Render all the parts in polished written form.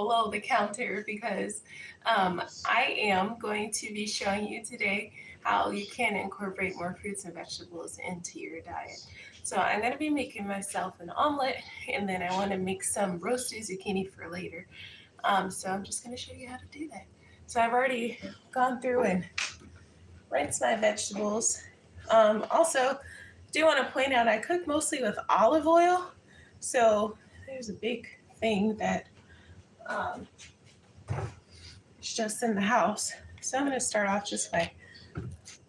below the counter because I am going to be showing you today how you can incorporate more fruits and vegetables into your diet. So I'm going to be making myself an omelet, and then I want to make some roasted zucchini for later. So I'm just going to show you how to do that. So I've already gone through and rinsed my vegetables. Also, do want to point out I cook mostly with olive oil. So there's a big thing that um, is just in the house. So I'm going to start off just by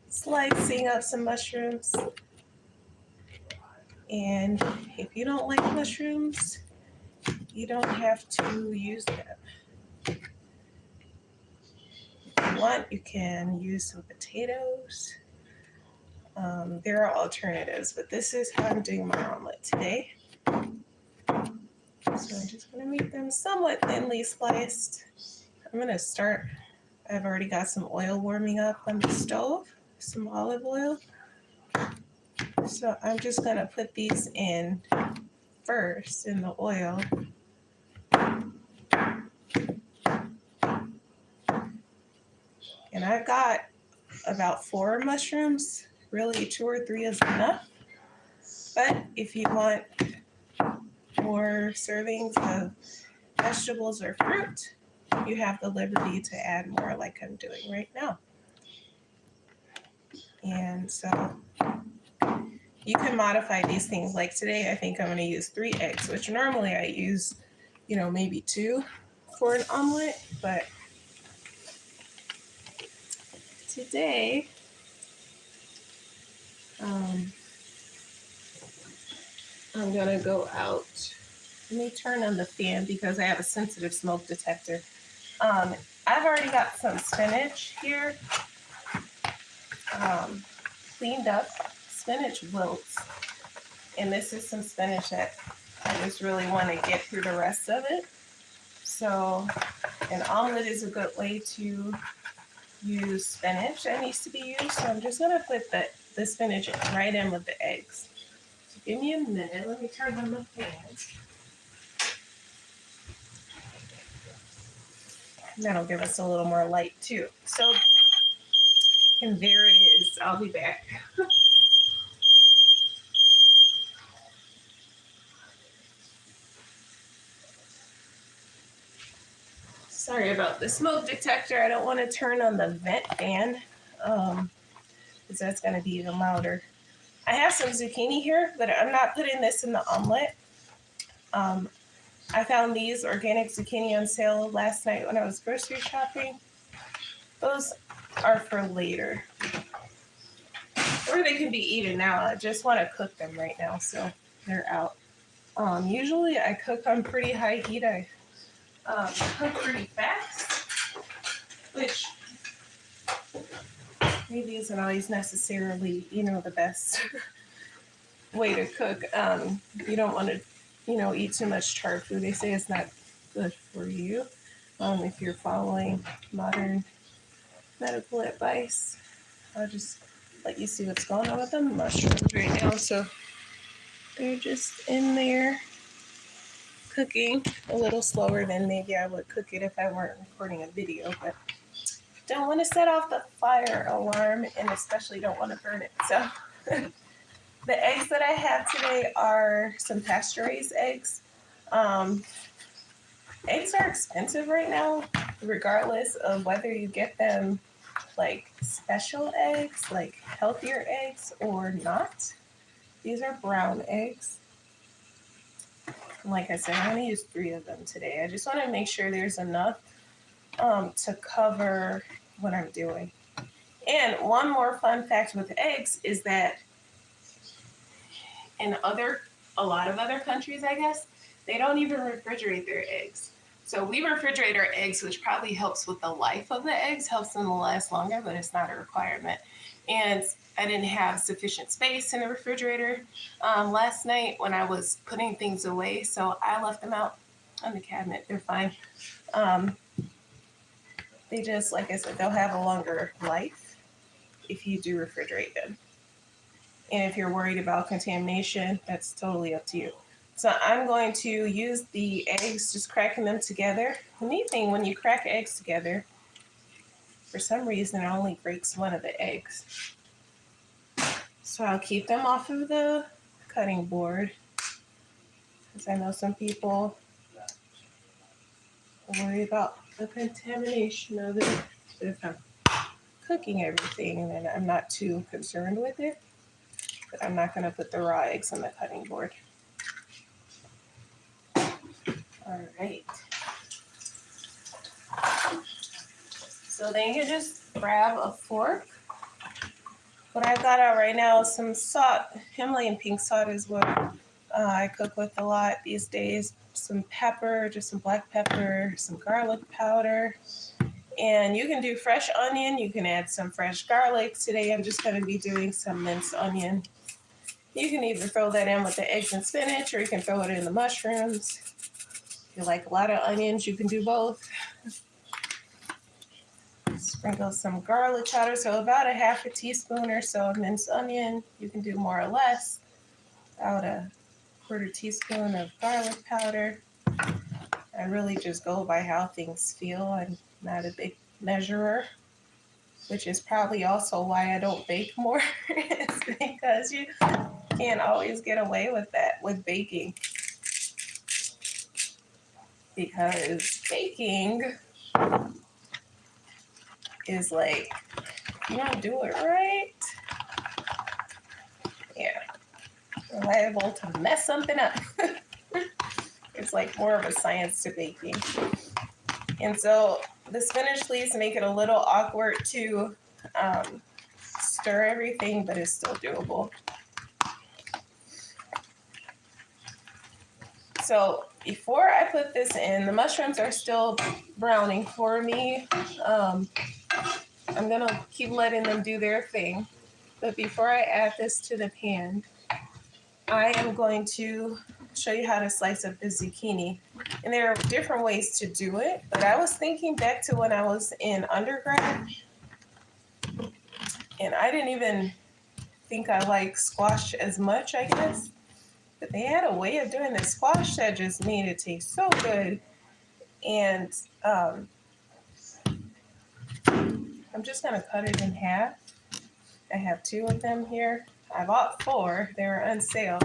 slicing up some mushrooms. And if you don't like mushrooms, you don't have to use them. If you want, you can use some potatoes. There are alternatives, but this is how I'm doing my omelet today. So I'm just going to make them somewhat thinly sliced. I'm going to start, I've already got some oil warming up on the stove, some olive oil. So I'm just going to put these in first in the oil. And I've got about 4 mushrooms. Really, 2 or 3 is enough. But if you want more servings of vegetables or fruit, you have the liberty to add more like I'm doing right now. And so you can modify these things. Like today, I think I'm going to use 3 eggs, which normally I use, maybe 2 for an omelet. But today, I'm going to go out. Let me turn on the fan because I have a sensitive smoke detector. I've already got some spinach here, cleaned up. Spinach wilts. And this is some spinach that I just really want to get through the rest of it. So an omelet is a good way to use spinach that needs to be used. So I'm just going to put the spinach right in with the eggs. So give me a minute. Let me turn on the fan. That'll give us a little more light too. So, and there it is. I'll be back. Sorry about the smoke detector. I don't want to turn on the vent fan because that's going to be even louder. I have some zucchini here, but I'm not putting this in the omelet. I found these organic zucchini on sale last night when I was grocery shopping. Those are for later. Or they can be eaten now. I just want to cook them right now, so they're out. Usually I cook on pretty high heat. I cook pretty fast, which maybe isn't always necessarily, the best way to cook. You don't want to, eat too much charred food. They say it's not good for you if you're following modern medical advice. I'll just let you see what's going on with the mushrooms right now. So they're just in there cooking a little slower than maybe I would cook it if I weren't recording a video, but don't want to set off the fire alarm and especially don't want to burn it. So the eggs that I have today are some pasture-raised eggs. Eggs are expensive right now, regardless of whether you get them like special eggs, like healthier eggs or not. These are brown eggs. And like I said, I'm going to use 3 of them today. I just want to make sure there's enough to cover what I'm doing. And one more fun fact with eggs is that in a lot of other countries, I guess, they don't even refrigerate their eggs. So we refrigerate our eggs, which probably helps with the life of the eggs, helps them to last longer, but it's not a requirement. And I didn't have sufficient space in the refrigerator last night when I was putting things away, so I left them out on the cabinet. They're fine. They just, like I said, they'll have a longer life if you do refrigerate them. And if you're worried about contamination, that's totally up to you. So I'm going to use the eggs, just cracking them together. The neat thing, when you crack eggs together, for some reason it only breaks one of the eggs. So I'll keep them off of the cutting board, because I know some people worry about the contamination of it. But if I'm cooking everything, then I'm not too concerned with it. But I'm not going to put the raw eggs on the cutting board. All right. So then you just grab a fork. What I've got out right now is some salt. Himalayan pink salt is what I cook with a lot these days. Some pepper, just some black pepper, some garlic powder. And you can do fresh onion. You can add some fresh garlic. Today I'm just going to be doing some minced onion. You can either throw that in with the eggs and spinach, or you can throw it in the mushrooms. If you like a lot of onions, you can do both. Sprinkle some garlic powder, so about a half a teaspoon or so of minced onion. You can do more or less. About a quarter teaspoon of garlic powder. I really just go by how things feel. I'm not a big measurer, which is probably also why I don't bake more. It's because you can't always get away with that with baking. Because baking is like, you don't do it right, yeah, you're liable to mess something up. It's like more of a science to baking. And so the spinach leaves make it a little awkward to stir everything, but it's still doable. So before I put this in, the mushrooms are still browning for me. I'm gonna keep letting them do their thing. But before I add this to the pan, I am going to show you how to slice up the zucchini. And there are different ways to do it, but I was thinking back to when I was in undergrad, and I didn't even think I liked squash as much, I guess. But they had a way of doing the squash that just made it taste so good. And I'm just gonna cut it in half. I have 2 of them here. I bought 4, they were on sale.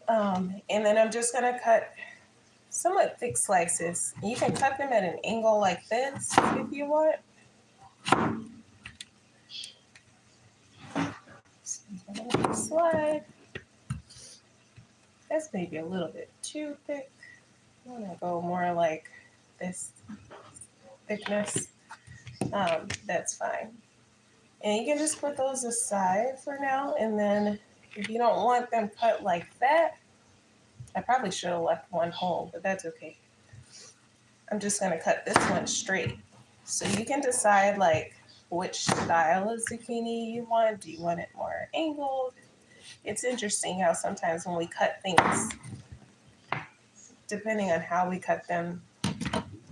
And then I'm just gonna cut somewhat thick slices. You can cut them at an angle like this if you want. Slide. That's maybe a little bit too thick. I'm gonna go more like this thickness. That's fine. And you can just put those aside for now. And then if you don't want them cut like that, I probably should have left one whole, but that's okay. I'm just gonna cut this one straight. So you can decide like which style of zucchini you want. Do you want it more angled? It's interesting how sometimes when we cut things, depending on how we cut them,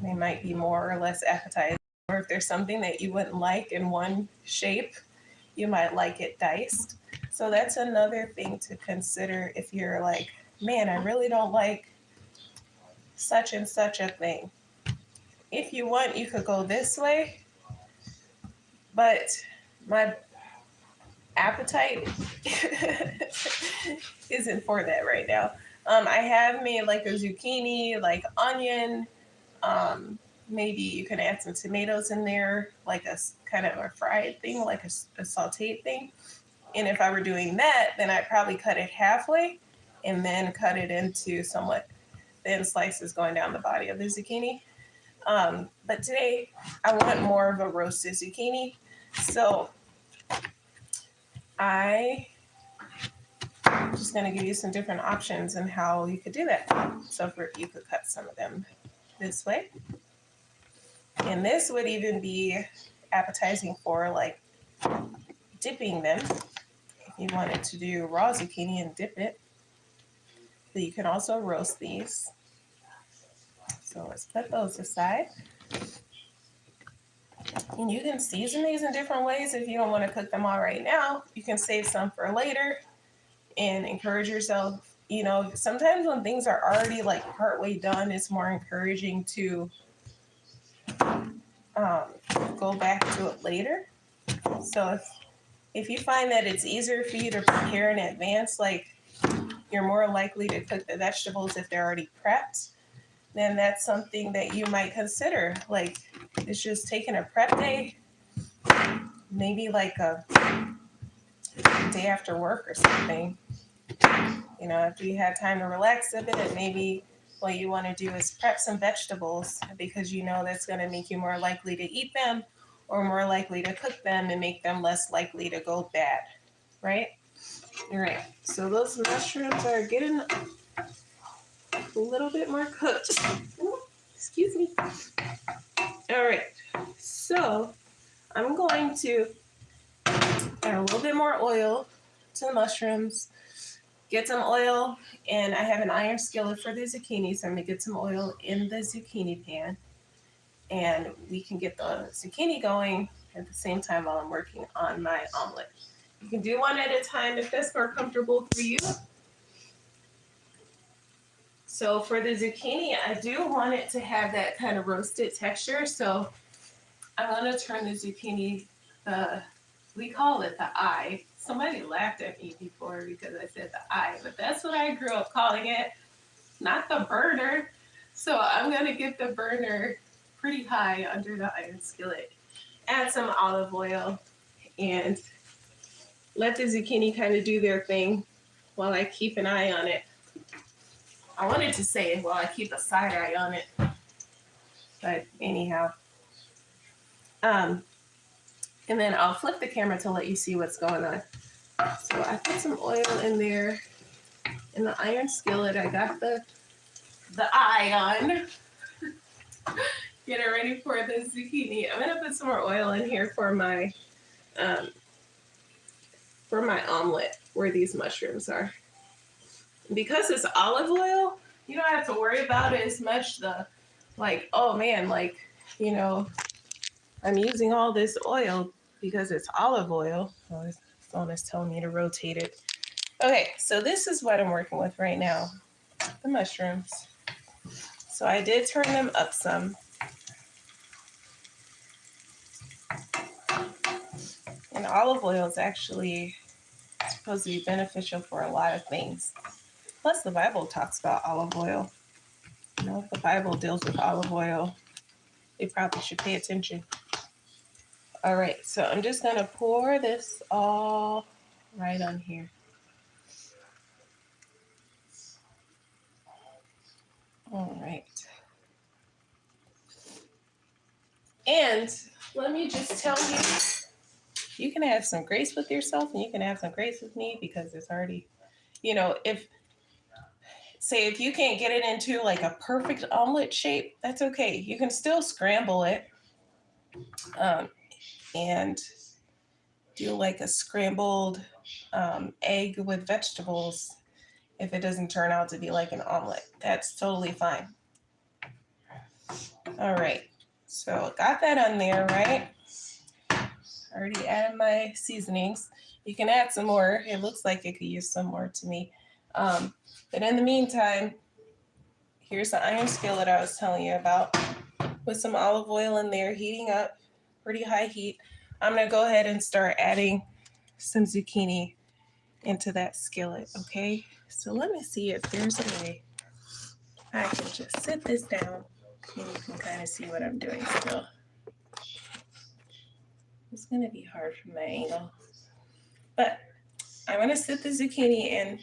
they might be more or less appetizing. Or if there's something that you wouldn't like in one shape, you might like it diced. So that's another thing to consider if you're like, man, I really don't like such and such a thing. If you want, you could go this way, but my appetite isn't for that right now. I have made like a zucchini, like onion. Maybe you can add some tomatoes in there, like a kind of a fried thing, like a sauteed thing. And if I were doing that, then I'd probably cut it halfway and then cut it into somewhat thin slices going down the body of the zucchini. But today I want more of a roasted zucchini. So I'm just going to give you some different options and how you could do that. So you could cut some of them this way. And this would even be appetizing for like dipping them. If you wanted to do raw zucchini and dip it, but you can also roast these. So let's put those aside. And you can season these in different ways. If you don't want to cook them all right now, you can save some for later and encourage yourself you know, sometimes when things are already like partway done, it's more encouraging to um, go back to it later. So if you find that it's easier for you to prepare in advance, like you're more likely to cook the vegetables if they're already prepped, then that's something that you might consider. Like it's just taking a prep day, maybe like a day after work or something. You know, after you had time to relax a bit, and maybe what you want to do is prep some vegetables because you know that's going to make you more likely to eat them or more likely to cook them and make them less likely to go bad, right? All right, so those mushrooms are getting a little bit more cooked. Excuse me. All right, so I'm going to add a little bit more oil to the mushrooms. Get some oil, and I have an iron skillet for the zucchini, so I'm going to get some oil in the zucchini pan, and we can get the zucchini going at the same time while I'm working on my omelet. You can do one at a time if that's more comfortable for you. So for the zucchini, I do want it to have that kind of roasted texture, so I'm going to turn the zucchini, we call it the eye. Somebody laughed at me before because I said the eye, but that's what I grew up calling it, not the burner. So I'm going to get the burner pretty high under the iron skillet. Add some olive oil and let the zucchini kind of do their thing while I keep an eye on it. I wanted to say while I keep a side eye on it, but anyhow. And then I'll flip the camera to let you see what's going on. So I put some oil in there in the iron skillet. I got the eye on. Get it ready for the zucchini. I'm gonna put some more oil in here for my omelet where these mushrooms are. Because it's olive oil, you don't have to worry about it as much. Oh man, like, you know, I'm using all this oil because it's olive oil. Oh, this phone is telling me to rotate it. Okay, so this is what I'm working with right now, the mushrooms. So I did turn them up some. And olive oil is actually supposed to be beneficial for a lot of things. Plus, the Bible talks about olive oil. You know, if the Bible deals with olive oil, they probably should pay attention. All right, so I'm just going to pour this all right on here. All right. And let me just tell you, you can have some grace with yourself and you can have some grace with me because it's already, you know, if you can't get it into like a perfect omelet shape, that's okay. You can still scramble it and do like a scrambled egg with vegetables if it doesn't turn out to be like an omelet. That's totally fine. All right. So got that on there, right? Already added my seasonings. You can add some more. It looks like it could use some more to me. But in the meantime, here's the iron skillet I was telling you about with some olive oil in there, heating up, pretty high heat. I'm going to go ahead and start adding some zucchini into that skillet, okay? So let me see if there's a way I can just sit this down and you can kind of see what I'm doing still. It's going to be hard from my angle. But I'm going to sit the zucchini and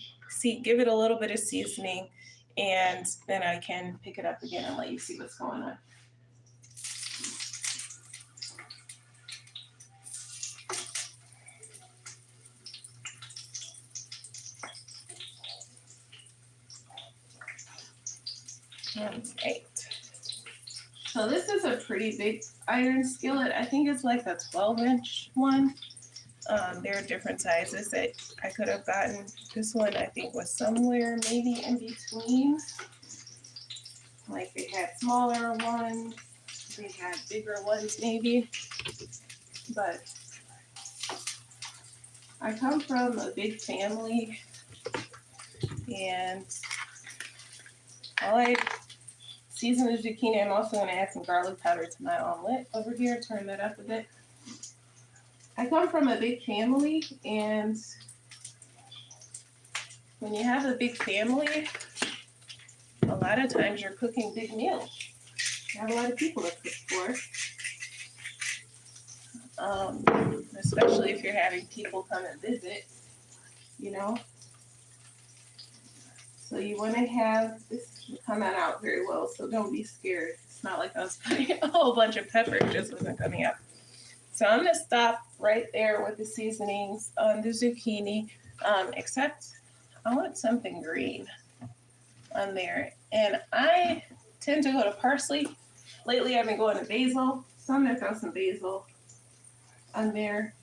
give it a little bit of seasoning, and then I can pick it up again and let you see what's going on. All right. So this is a pretty big iron skillet. I think it's like a 12-inch one. There are different sizes that I could have gotten. This one I think was somewhere maybe in between. Like they had smaller ones, they had bigger ones maybe. But I come from a big family And while I season the zucchini, I'm also going to add some garlic powder to my omelet over here. Turn that up a bit. I come from a big family, and when you have a big family, a lot of times you're cooking big meals. You have a lot of people to cook for. Especially if you're having people come and visit, you know. So you want to have this come out very well, so don't be scared. It's not like I was putting a whole bunch of pepper, it just wasn't coming out. So I'm going to stop right there with the seasonings on the zucchini, except I want something green on there. And I tend to go to parsley. Lately I've been going to basil, so I'm going to throw some basil on there.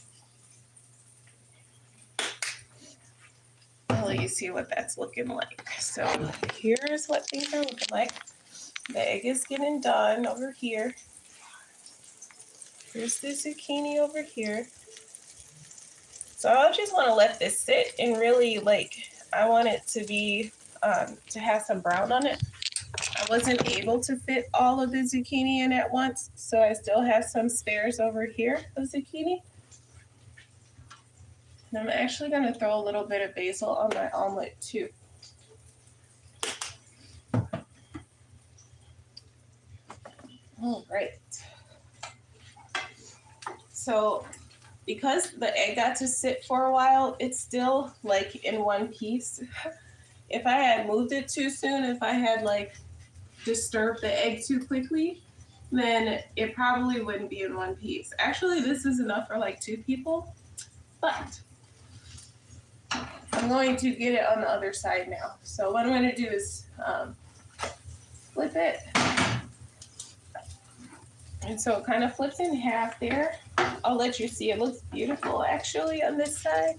I'll let you see what that's looking like. So here's what things are looking like. The egg is getting done over here. Here's the zucchini over here. So I just want to let this sit and really, like, I want it to be, to have some brown on it. I wasn't able to fit all of the zucchini in at once, so I still have some spares over here of zucchini. And I'm actually going to throw a little bit of basil on my omelet too. All right. So because the egg got to sit for a while, it's still like in one piece. If I had moved it too soon, if I had like disturbed the egg too quickly, then it probably wouldn't be in one piece. Actually, this is enough for like 2 people, but I'm going to get it on the other side now. So what I'm going to do is flip it. And so it kind of flips in half there. I'll let you see. It looks beautiful actually on this side.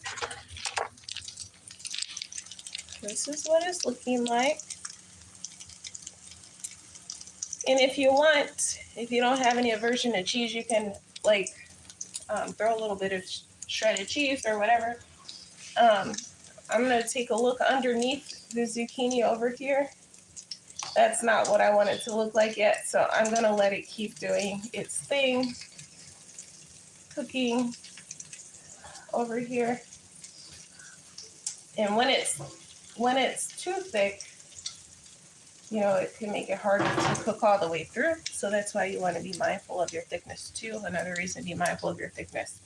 This is what it's looking like. And if you want, if you don't have any aversion to cheese, you can like throw a little bit of shredded cheese or whatever. I'm going to take a look underneath the zucchini over here. That's not what I want it to look like yet, so I'm going to let it keep doing its thing, cooking over here. And when it's too thick, you know, it can make it harder to cook all the way through. So that's why you want to be mindful of your thickness too. Another reason to be mindful of your thickness.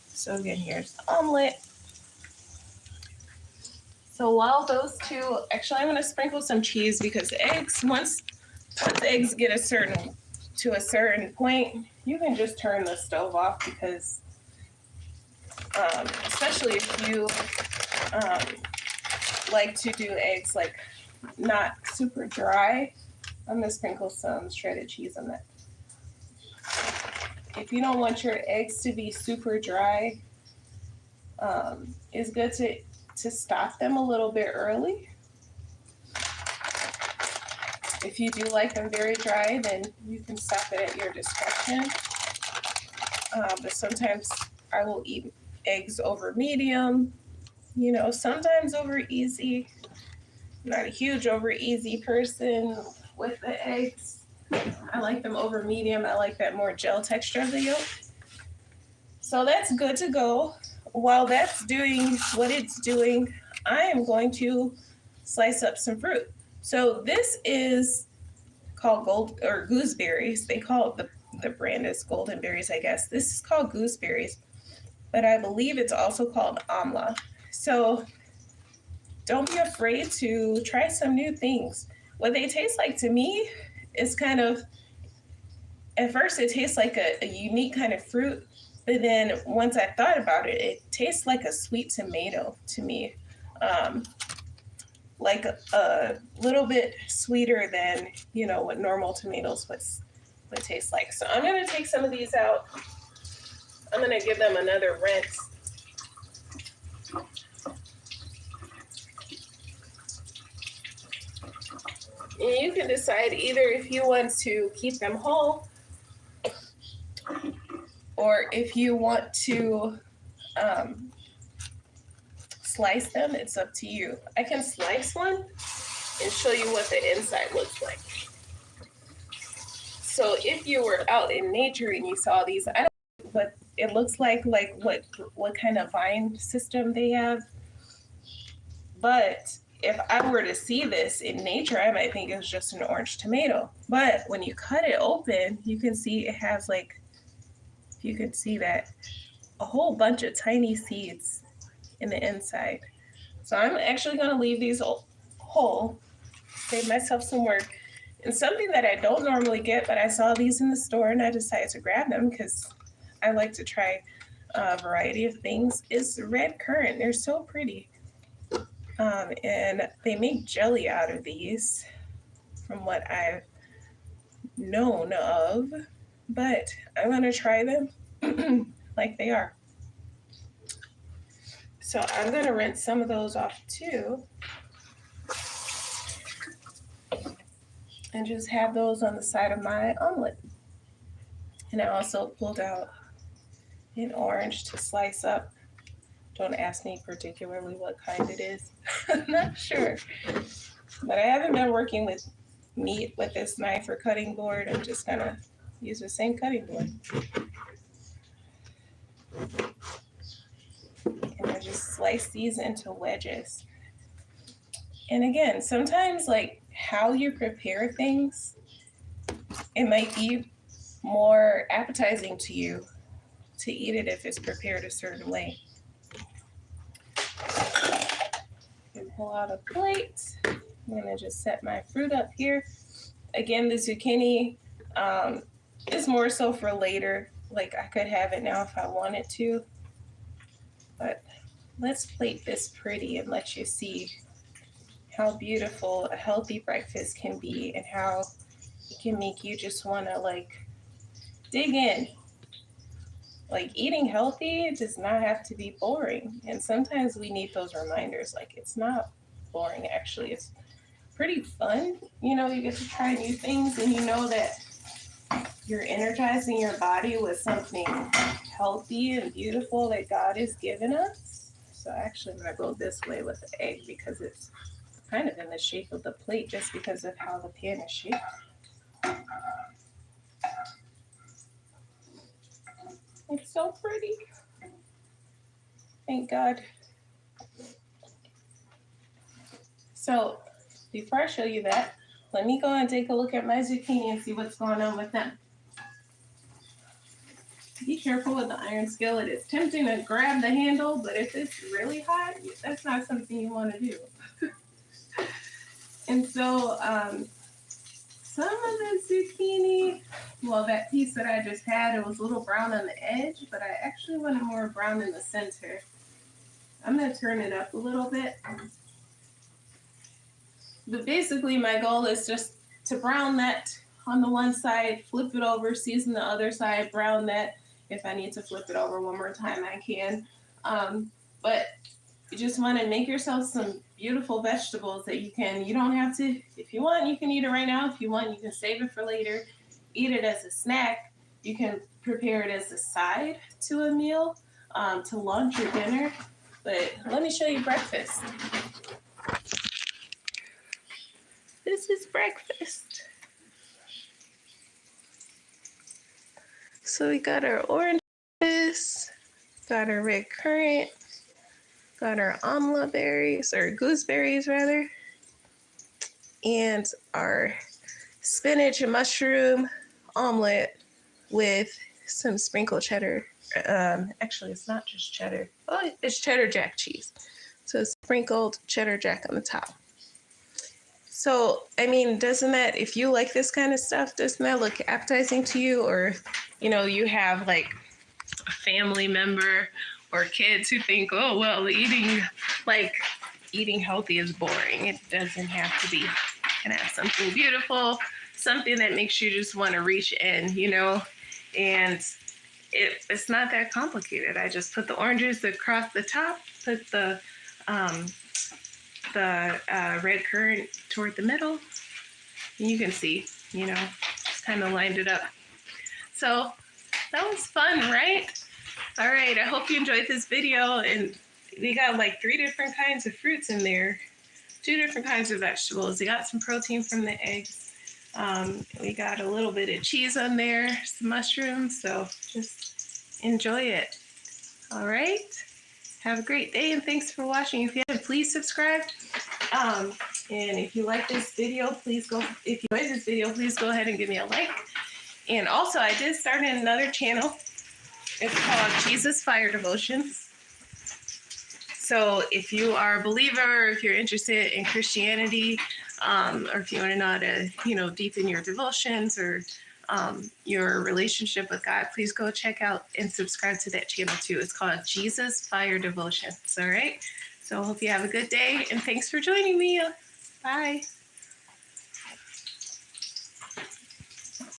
So again, here's the omelet. So while those two, actually I'm going to sprinkle some cheese because the eggs, once the eggs get to a certain point, you can just turn the stove off because especially if you like to do eggs like not super dry, I'm going to sprinkle some shredded cheese on that. If you don't want your eggs to be super dry, it's good to stop them a little bit early. If you do like them very dry, then you can stop it at your discretion. But sometimes I will eat eggs over medium, you know, sometimes over easy. I'm not a huge over easy person with the eggs. I like them over medium. I like that more gel texture of the yolk. So that's good to go. While that's doing what it's doing, I am going to slice up some fruit. So this is called gooseberries. They call it, the brand is golden berries, I guess. This is called gooseberries, but I believe it's also called omelet. So don't be afraid to try some new things. What they taste like to me is kind of, at first it tastes like a unique kind of fruit, but then once I thought about it, it tastes like a sweet tomato to me. Like a little bit sweeter than, you know, what normal tomatoes would taste like. So I'm going to take some of these out. I'm going to give them another rinse. And you can decide either if you want to keep them whole or if you want to slice them, it's up to you. I can slice one and show you what the inside looks like. So if you were out in nature and you saw these, I don't know what it looks like what kind of vine system they have. But if I were to see this in nature, I might think it's just an orange tomato. But when you cut it open, you can see it has like, if you can see that, a whole bunch of tiny seeds in the inside. So I'm actually going to leave these whole, save myself some work. And something that I don't normally get, but I saw these in the store and I decided to grab them because I like to try a variety of things, is red currant. They're so pretty. And they make jelly out of these from what I've known of, but I'm going to try them like they are. So I'm going to rinse some of those off too. And just have those on the side of my omelet. And I also pulled out an orange to slice up. Don't ask me particularly what kind it is. I'm not sure. But I haven't been working with meat with this knife or cutting board. I'm just going to use the same cutting board. And I just slice these into wedges. And again, sometimes like how you prepare things, it might be more appetizing to you to eat it if it's prepared a certain way. And pull out a plate. I'm gonna just set my fruit up here. Again, the zucchini is more so for later. Like I could have it now if I wanted to, but let's plate this pretty and let you see how beautiful a healthy breakfast can be and how it can make you just want to like dig in. Like eating healthy does not have to be boring. And sometimes we need those reminders. Like it's not boring, actually. It's pretty fun. You know, you get to try new things and you know that you're energizing your body with something healthy and beautiful that God has given us. So actually I'm going to go this way with the egg because it's kind of in the shape of the plate just because of how the pan is shaped. It's so pretty. Thank God. So before I show you that, let me go and take a look at my zucchini and see what's going on with them. Be careful with the iron skillet. It's tempting to grab the handle, but if it's really hot, that's not something you want to do. And so some of the zucchini, well, that piece that I just had, it was a little brown on the edge, but I actually wanted more brown in the center. I'm going to turn it up a little bit. But basically my goal is just to brown that on the one side, flip it over, season the other side, brown that. If I need to flip it over one more time, I can. But you just want to make yourself some beautiful vegetables that you don't have to, if you want, you can eat it right now. If you want, you can save it for later. Eat it as a snack. You can prepare it as a side to a meal, to lunch or dinner. But let me show you breakfast. This is breakfast. So we got our oranges, got our red currant, got our omelet berries, or gooseberries rather, and our spinach and mushroom omelet with some sprinkled cheddar. Actually, it's not just cheddar. Oh, it's cheddar jack cheese. So sprinkled cheddar jack on the top. So, I mean, doesn't that, if you like this kind of stuff, doesn't that look appetizing to you? Or, you know, you have like a family member or kids who think, oh, well, eating healthy is boring. It doesn't have to be. You can have something beautiful, something that makes you just want to reach in, you know, and it's not that complicated. I just put the oranges across the top, put the red currant toward the middle. And you can see, you know, just kind of lined it up. So that was fun, right? All right, I hope you enjoyed this video, and we got like 3 different kinds of fruits in there, 2 different kinds of vegetables. We got some protein from the eggs. We got a little bit of cheese on there, some mushrooms. So just enjoy it. All right. Have a great day and thanks for watching. If you haven't, please subscribe. And if you like this video, please go. If you enjoyed this video, please go ahead and give me a like. And also, I did start another channel. It's called Jesus Fire Devotions. So if you are a believer, if you're interested in Christianity, or if you want to know how to, deepen your devotions or your relationship with God, please go check out and subscribe to that channel too. It's called Jesus Fire Devotions. All right. So I hope you have a good day and thanks for joining me. Bye.